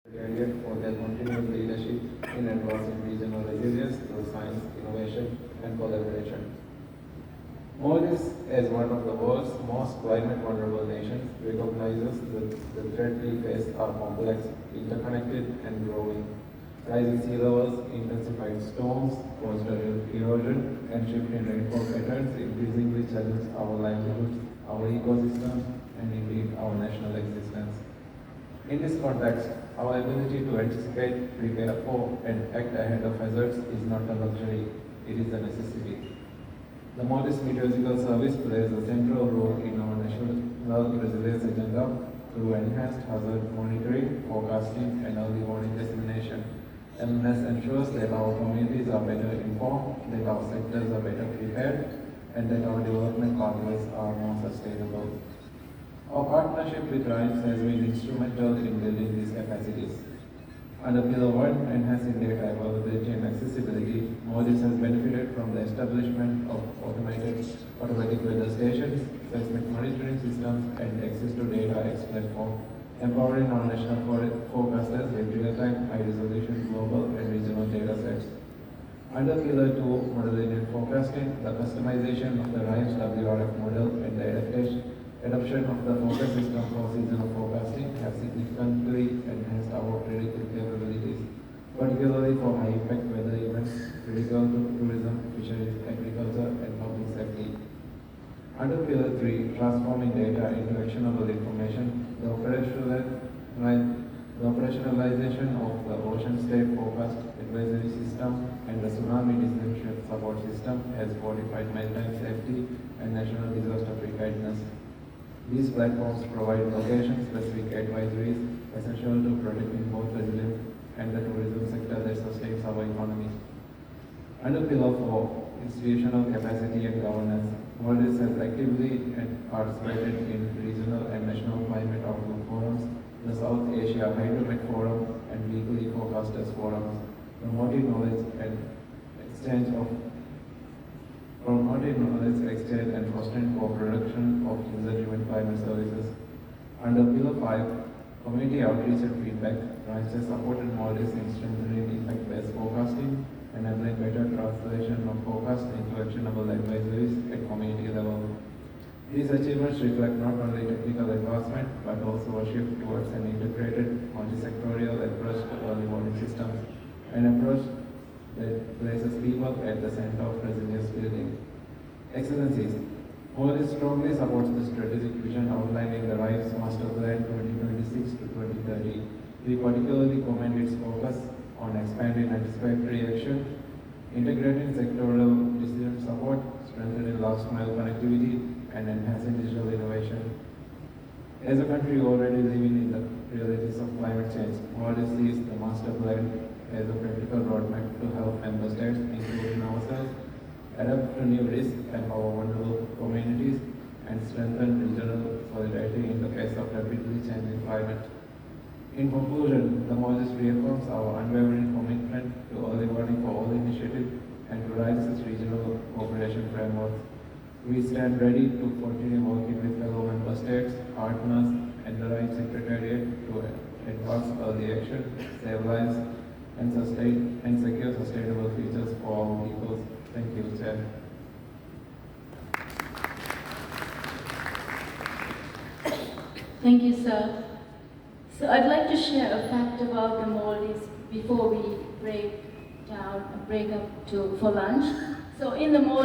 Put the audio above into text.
Secretariat for their continued leadership in advancing regional resilience through science, innovation, and collaboration. Maldives, as one of the world's most climate vulnerable nations, recognizes that the threat we face are complex, interconnected, and growing. Rising sea levels, intensified storms, coastal erosion, and shifting rainfall patterns increasingly challenge our livelihoods, our ecosystems, and indeed our national existence. In this context, our ability to anticipate, prepare for, and act ahead of hazards is not a luxury, it is a necessity. The Maldives Meteorological Service plays a central role in our national resilience agenda through enhanced hazard monitoring, forecasting, and early warning dissemination. MS ensures that our communities are better informed, that our sectors are better prepared, and that our development pathways are more sustainable. Our partnership with RIMES has been instrumental in building these capacities. Under Pillar 1, enhancing data availability and accessibility, Maldives has benefited from the establishment of automatic weather stations, seismic monitoring systems, and access to data X platform, empowering our national forecasters with real-time, high-resolution global and regional data sets. Under Pillar 2, modeling and forecasting, the customization of the RIMES WRF model and the adoption of the focus system for seasonal forecasting have significantly enhanced our predictive capabilities, particularly for high-impact weather events critical to tourism, fisheries, agriculture, and public safety. Under Pillar 3, transforming data into actionable information, the operationalization of the Ocean State Forecast Advisory System and the Tsunami Disaster Support System has fortified maritime safety and national disaster preparedness. These platforms provide location-specific advisories essential to protecting both resilience and the tourism sector that sustains our economy. Under Pillar 4, institutional capacity and governance, Maldives has actively participated in regional and national climate outlook forums, the South Asia Hydromet Forum, and weekly forecasters forums, promoting knowledge exchange and fostering co-production of user-driven climate services. Under Pillar 5, community outreach and feedback, RIMES has supported Maldives in strengthening impact-based forecasting, enabling better translation of forecast into actionable advisories at community level. These achievements reflect not only technical advancement, but also a shift towards an integrated, multi-sectorial approach to early warning systems, an approach that places people at the center of resilience building. Excellencies, Maldives strongly supports the strategic vision outlined in the RISE Master Plan 2026 to 2030. We particularly commend its focus on expanding anticipatory action, integrating sectoral decision support, strengthening last-mile connectivity, and enhancing digital innovation. As a country already living in the realities of climate change, Maldives sees the Master Plan as a practical roadmap to help member states, including ourselves, adapt to new risks, empower vulnerable communities, and strengthen regional solidarity in the face of rapidly changing climate. In conclusion, the Maldives reaffirms our unwavering commitment to early warning for all initiatives and to RISE's regional cooperation framework. We stand ready to continue working with fellow member states, partners, and the RISE Secretariat to advance early action, save lives, and secure sustainable futures for our peoples. Thank you, Chair. Thank you, sir. So I'd like to share a fact about the Maldives before we break up for lunch. So in the Maldives,